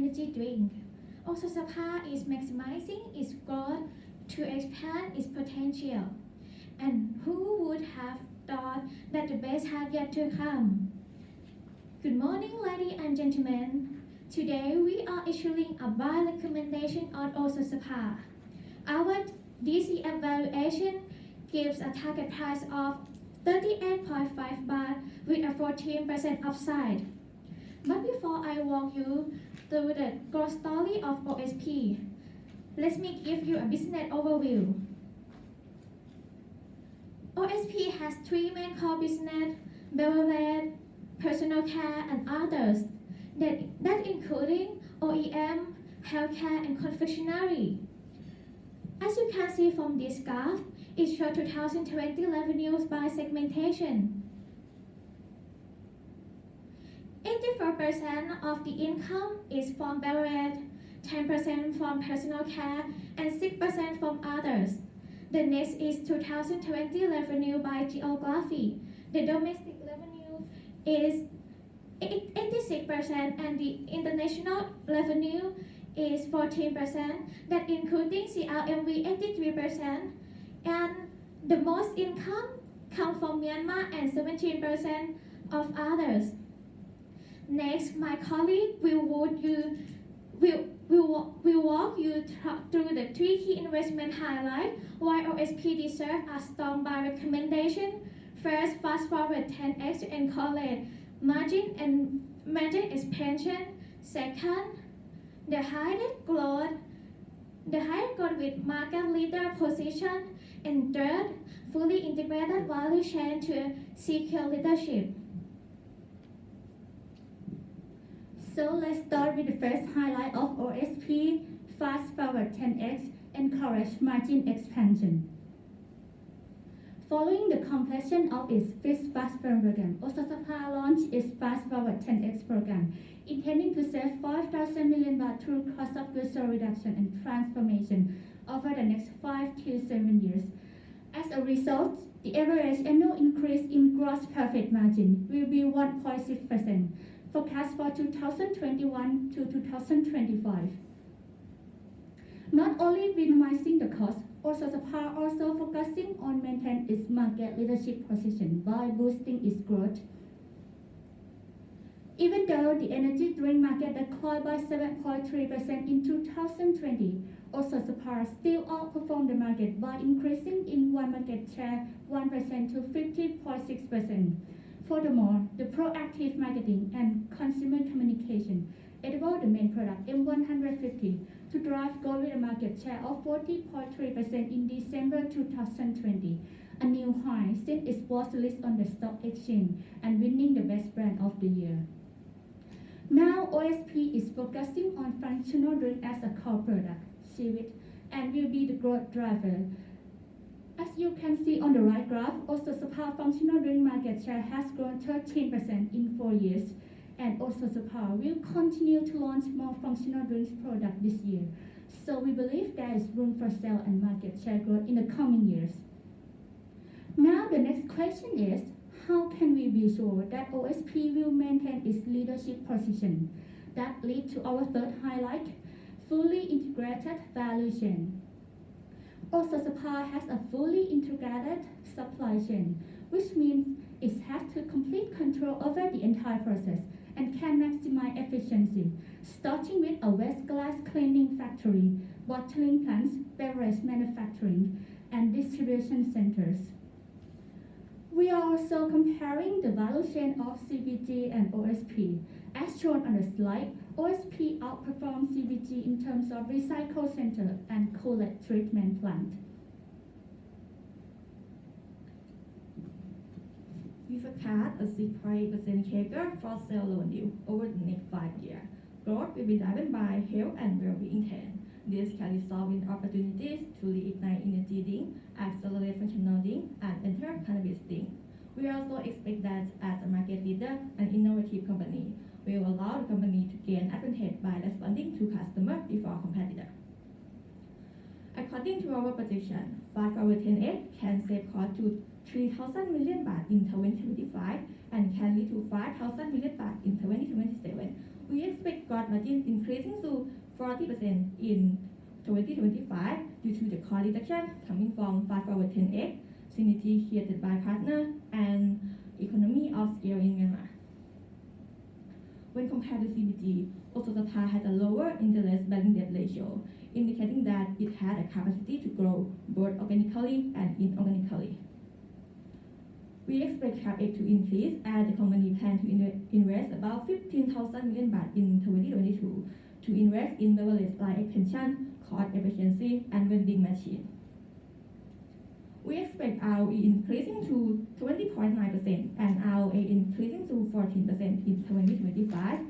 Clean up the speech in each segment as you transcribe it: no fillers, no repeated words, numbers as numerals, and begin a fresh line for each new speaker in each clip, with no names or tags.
energy drink. Also, Sapa is maximizing its growth to expand its potential. And who would have thought that the best had yet to come? Good morning, ladies and gentlemen. Today we are issuing a buy recommendation on also Sapa. Our DC evaluation gives a target price of 38.5 baht with a 14% upside. But before I walk you through the growth story of OSP, let me give you a business overview. OSP has three main core business: beverage, personal care, and others, that including OEM, healthcare, and confectionery. As you can see from this graph, it shows 2020 revenues by segmentation. 84% of the income is from beverage, 10% from personal care, and 6% from others. The next is 2020 revenue by geography. The domestic revenue is 86% and the international revenue is 14%, that including CRMV 83%, and the most income comes from Myanmar and 17% of others. Next, my colleague will walk you through the three key investment highlights why OSP deserves a strong buy recommendation. First, fast forward 10x to encourage margin and margin expansion. Second, the highest growth with market leader position. And third, fully integrated value chain to secure leadership.
So let's start with the first highlight of OSP, fast forward 10x, encourage margin expansion. Following the completion of its fifth fast forward program, Sapa launched its fast forward 10x program, intending to save 5,000 million baht through cost of goods sold reduction and transformation over the next 5 to 7 years. As a result, the average annual increase in gross profit margin will be 1.6%, forecast for 2021 to 2025. Not only minimizing the cost, Sapa also focusing on maintaining its market leadership position by boosting its growth. Even though the energy drink market declined by 7.3% in 2020, Sapa still outperformed the market by increasing in one market share 1% to 50.6%. Furthermore, the proactive marketing and consumer communication enabled the main product M150 to drive growth with a market share of 40.3% in December 2020, a new high since it was listed on the stock exchange and winning the best brand of the year. Now OSP is focusing on functional drink as a core product, and will be the growth driver. As you can see on the right graph, Sapa functional drink market share has grown 13% in 4 years, and Sapa will continue to launch more functional drinks products this year. So we believe there is room for sale and market share growth in the coming years. Now the next question is, how can we be sure that OSP will maintain its leadership position? That leads to our third highlight, fully integrated value chain. Sapa has a fully integrated supply chain, which means it has to complete control over the entire process and can maximize efficiency, starting with a waste glass cleaning factory, bottling plants, beverage manufacturing, and distribution centers. We are also comparing the value chain of CBG and OSP. As shown on the slide, OSP outperforms CBG in terms of recycle center and cullet treatment plant.
We forecast a 6.8% CAGR for sales revenue over the next 5 years. Growth will be driven by health and well-being trends. This can result in opportunities to reignite energy drink, accelerate functional drink, and enter cannabis drink. We also expect that as a market leader and innovative company, we will allow the company to gain advantage by responding to customers before competitors. According to our projection, fast forward 10x can save cost to 3,000 million baht in 2025 and can lead to 5,000 million baht in 2027, We expect gross margin increasing to 40% in 2025 due to the cost reduction coming from fast-forward 10x, synergy created by partner, and economy of scale in Myanmar. When compared to CBG, also Sapa had a lower interest-bearing debt ratio, indicating that it had a capacity to grow both organically and inorganically. We expect CapEx to increase as the company plans to invest about 15,000 million baht in 2022 to invest in beverage line extension, cost efficiency, and vending machine. We expect ROE increasing to 20.9% and ROA increasing to 14% in 2025.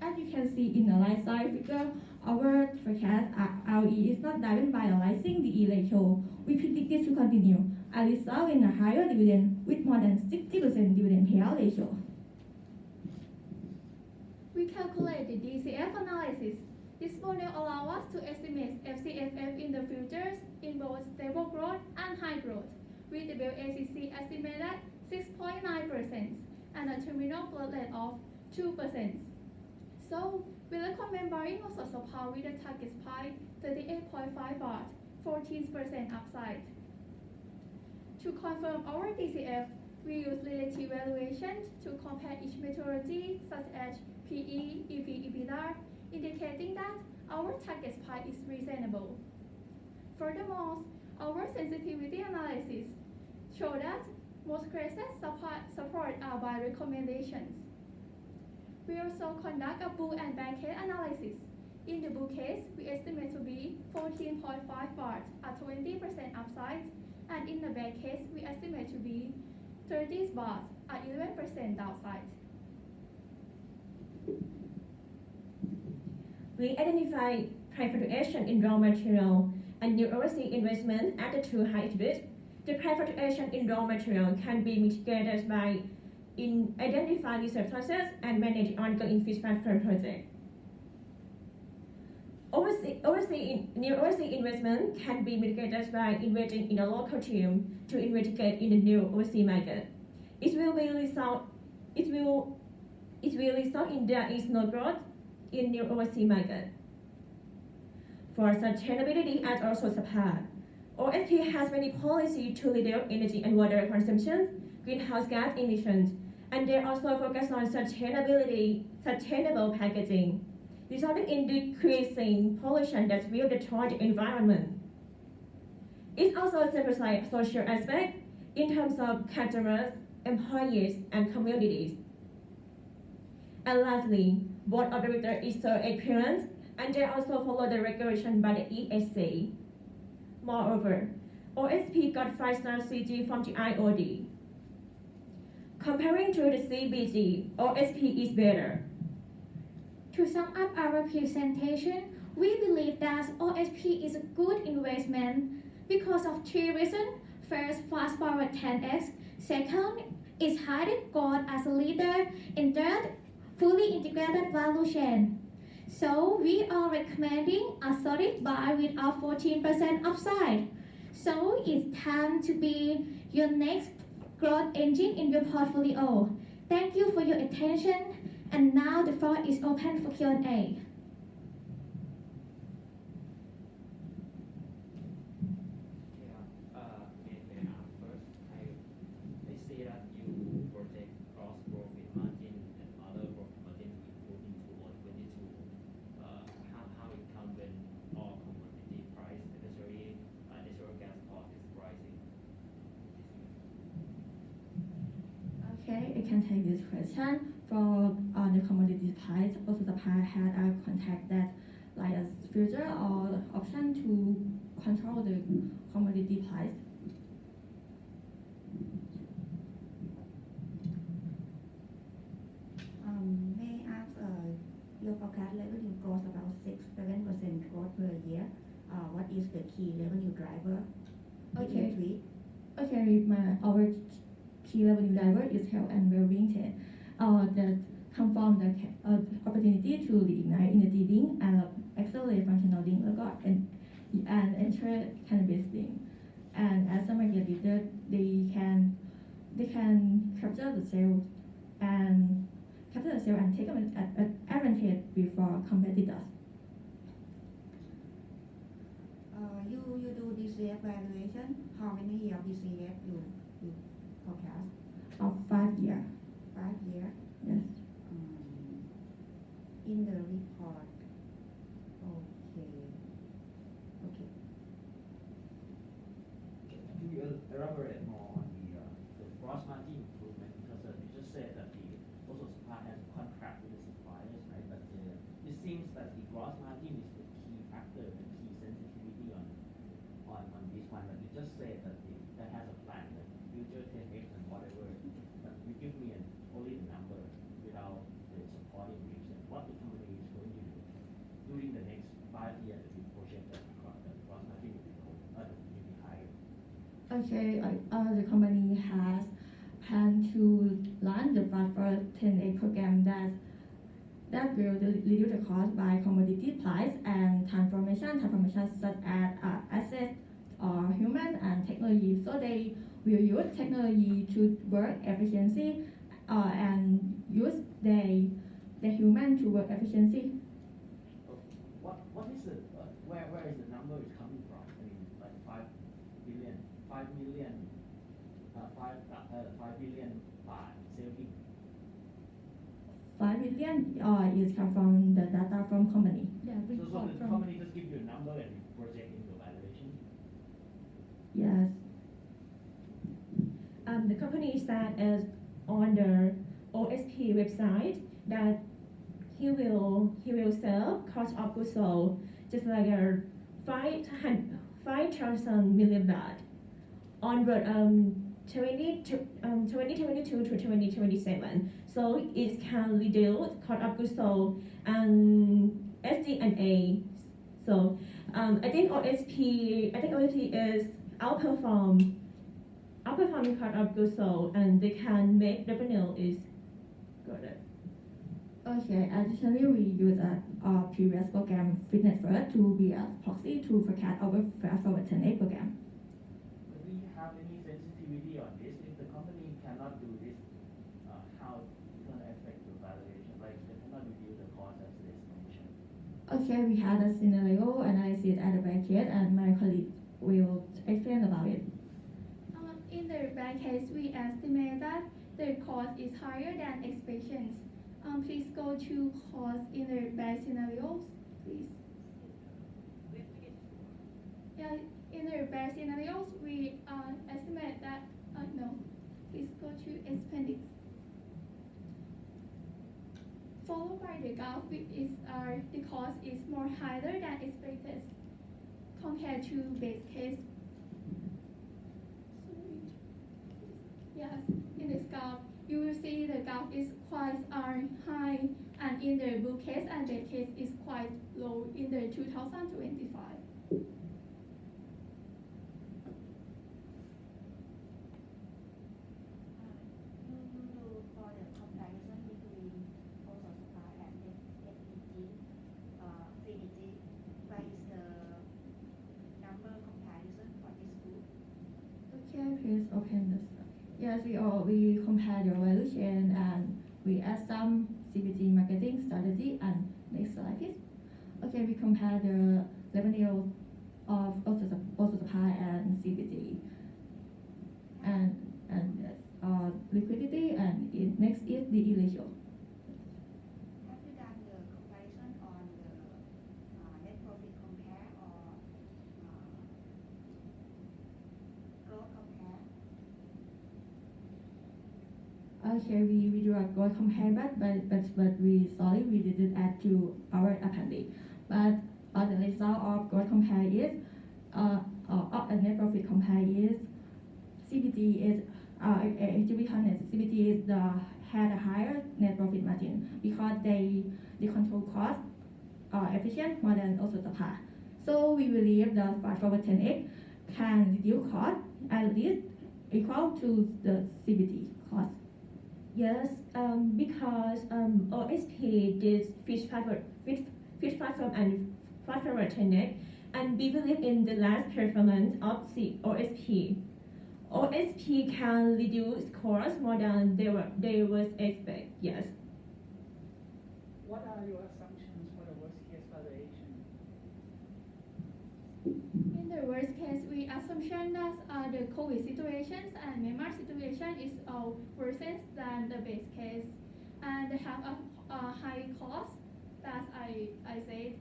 As you can see in the right side figure, our forecast ROE is not driven by a rising DE ratio. We predict this to continue and result in a higher dividend with more than 60% dividend payout ratio.
We calculate the DCF analysis. This model allows us to estimate FCFF in the futures in both stable growth and high growth, with the WACC estimated at 6.9% and a terminal growth rate of 2%. So, we recommend buying also Sapa with a target price 38.5 baht, 14% upside. To confirm our DCF, we use relative valuation to compare each methodology such as PE, EV, EBITDA, indicating that our target price is reasonable. Furthermore, our sensitivity analysis show that most cases support our buy recommendations. We also conduct a bull and bear case analysis. In the bull case, we estimate to be 14.5 baht at 20% upside, and in the bear case, we estimate to be 30 baht at 11% downside.
We identify price fluctuation in raw material and new overseas investment at the two high risk. The price fluctuation in raw material can be mitigated by identifying reserve sources and manage ongoing fish transfer projects. New overseas investment can be mitigated by investing in a local team to investigate in the new overseas market. It will result in there is no growth in new overseas market. For sustainability and also Sapa, OSP has many policies to reduce energy and water consumption, greenhouse gas emissions, and they also focus on sustainable packaging, resulting in decreasing pollution that will destroy the environment. It also emphasizes social aspect in terms of customers, employees, and communities. And lastly, board of directors is so experienced, and they also follow the regulation by the ESC. Moreover, OSP got 5-star CG from the IOD. Comparing to the CBG, OSP is better.
To sum up our presentation, we believe that OSP is a good investment because of 3 reasons. First, fast forward 10x. Second, it's highly growth as a leader. And third, fully integrated value chain. So we are recommending a solid buy with a 14% upside. So it's time to be your next growth engine in your portfolio. Thank you for your attention. And now the floor is open for Q&A.
May I ask first? I see that you project gross profit margin and other profit margin to improve in 2022. How it comes when all commodity price, especially natural gas cost is rising?
Okay, I can take this question. For the commodity price, also Sapa had a contact that like a future or option to control the commodity price.
May I ask, your forecast revenue grows about 6-7% growth per year. What is the key revenue driver?
Okay. Our key revenue driver is health and well-being that come from the opportunity to reignite energy drink and accelerate functional drink and ensure cannabis drink. And as a market leader, they can capture the sales and capture the sale and take advantage before competitors.
You do DCF valuation. How many year of DCF you forecast?
Of 5 years.
5 years.
Yes.
In the report. Okay.
Can you elaborate more on the gross margin improvement? Because you just said that the also supply has a contract with the suppliers, right? But it seems that the gross margin is the key factor, the key sensitivity on this one. But you just said that that has a plan, like future 10x and whatever. But you give me only the number without the supporting reason. What the company is going to do during the next 5 years that you project that the gross margin will be higher.
Okay, the company has planned to launch the Buffer 10A program that will reduce the cost by commodity price and transformation such as assets or human and technology. So they will use technology to work efficiency and use the human to work efficiency.
What is the where is the number is coming from? I mean, like 5 billion baht saving.
5 million is come from the data from company.
Yeah,
So
report
the
from
company just give you a number and you project in your valuation.
Yes.
The company said is on the OSP website that he will sell cost of goods sold just like a 5,000 million baht on 2022 to 2027. So it can reduce cost of goods sold and SG&A. So I think OSP is outperforming cost of goods sold and they can make revenue is good.
Okay, additionally, we use our previous program Fitness First to be a proxy to forecast our Fast Forward 10A program.
Do we have any sensitivity on this? If the company cannot do this, how it's going to affect the valuation? Like they cannot reduce the cost as this mentioned.
Okay, we had a scenario analysis at the back end and my colleague will explain about it.
In the bad case, we estimate that the cost is higher than expectations. Please go to cost in the bad scenarios, please. Yeah, in the bad scenarios, we estimate that, no, please go to appendix. Followed by the graph, which is the cost is more higher than expected compared to base case. Yes, in this graph, you will see the graph is quite high, and in the blue case and red case is quite low in the 2025.
For the comparison between also supply and FPG, CBG, what is the number comparison for this group?
Okay, please open this. Yes, we compare the value chain and we add some CBG marketing strategy and next slide please. Okay, we compare the revenue of also supply and CBG and liquidity and next is the ratio.
Have you done the comparison on the net profit compare or growth compare?
Okay, we do a growth compare, but we didn't add to our appendix. But the result of growth compare is of a net profit compare is CBG is to be honest, CBG is had a higher net profit margin because they control cost efficient more than also supply. So we believe the Fast Forward 10X can reduce cost at least equal to the CBG cost.
Yes, because OSP did Fish Platform and Fast Forward 10X, and we believe in the last performance of OSP. OSP can reduce costs more than they was expect. Yes.
assumption that the COVID situations and Myanmar situation is worse than the base case, and they have a high cost, that I said,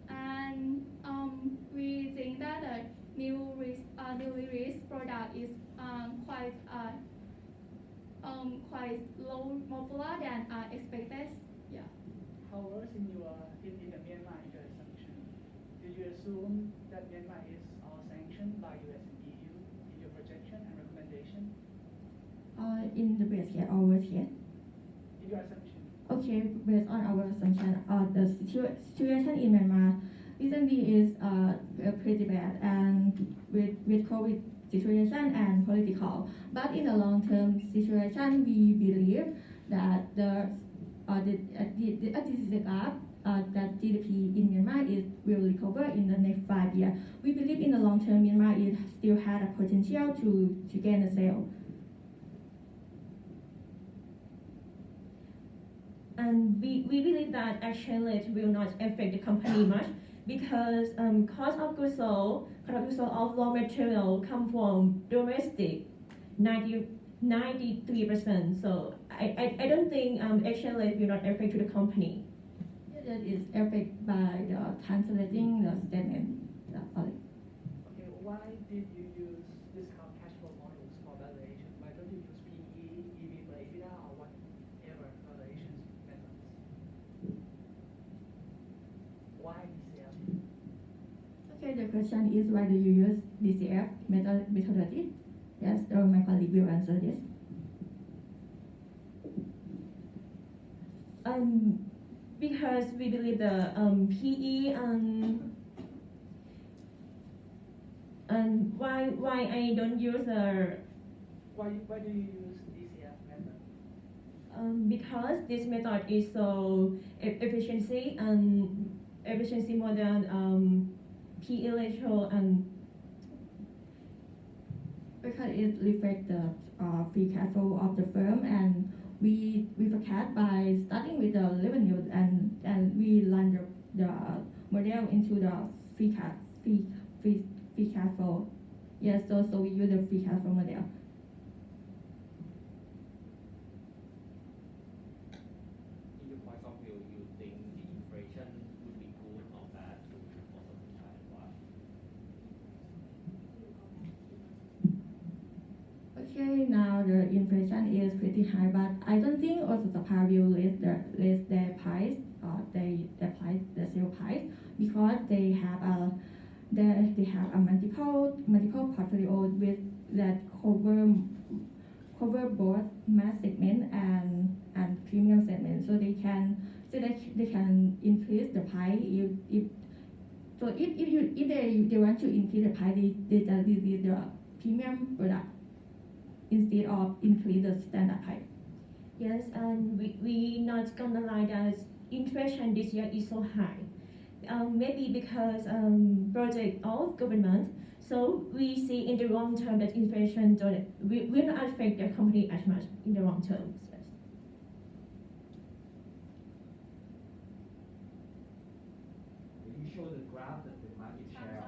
and we think that the newly released product is quite low popular than expected. Yeah.
However, in the Myanmar in your assumption, do you assume that Myanmar is sanctioned by US and EU in your projection and recommendation?
In the base case or worst case?
In your assumption.
Okay, based on our assumption, the situation in Myanmar recently is pretty bad, and with COVID situation and political. But in the long-term situation, we believe that the gap that GDP in Myanmar will recover in the next 5 years. We believe in the long term, Myanmar still had a potential to gain a sale.
And we believe that exchange rate will not affect the company much because cost of goods sold of raw material come from domestic 93%. So I don't think exchange rate will not affect to the company.
That is affected by the translating the statement.
Okay, why did you use discount cash flow models for valuation? Why don't you use PE, EV per EBITDA, or whatever valuation methods? Why DCF?
Okay, the question is why do you use DCF methodology? Yes, my colleague will answer this.
Because we believe the PE and why I don't use
Why do you use DCF method?
because this method is so efficiency more than PE ratio and
Because it reflects the free cash flow of the firm, and we forecast by starting with the revenue and we run the model into the free cash flow. Yes, so we use the free cash flow model.
In your point of view, you think the inflation would be good or bad to also supply and why?
Okay, now the inflation is pretty high, but I don't think also supply will raise their price, the sale price, because they have a multiple portfolio with that cover both mass segment and premium segment, so they can increase the price if they want to increase the price, they just release the premium product instead of increase the standard price.
yes, and we not gonna lie that inflation this year is so high. Maybe because project of government, so we see in the long term that inflation will not affect the company as much in the long term. Yes.
Will you show the graph that the market share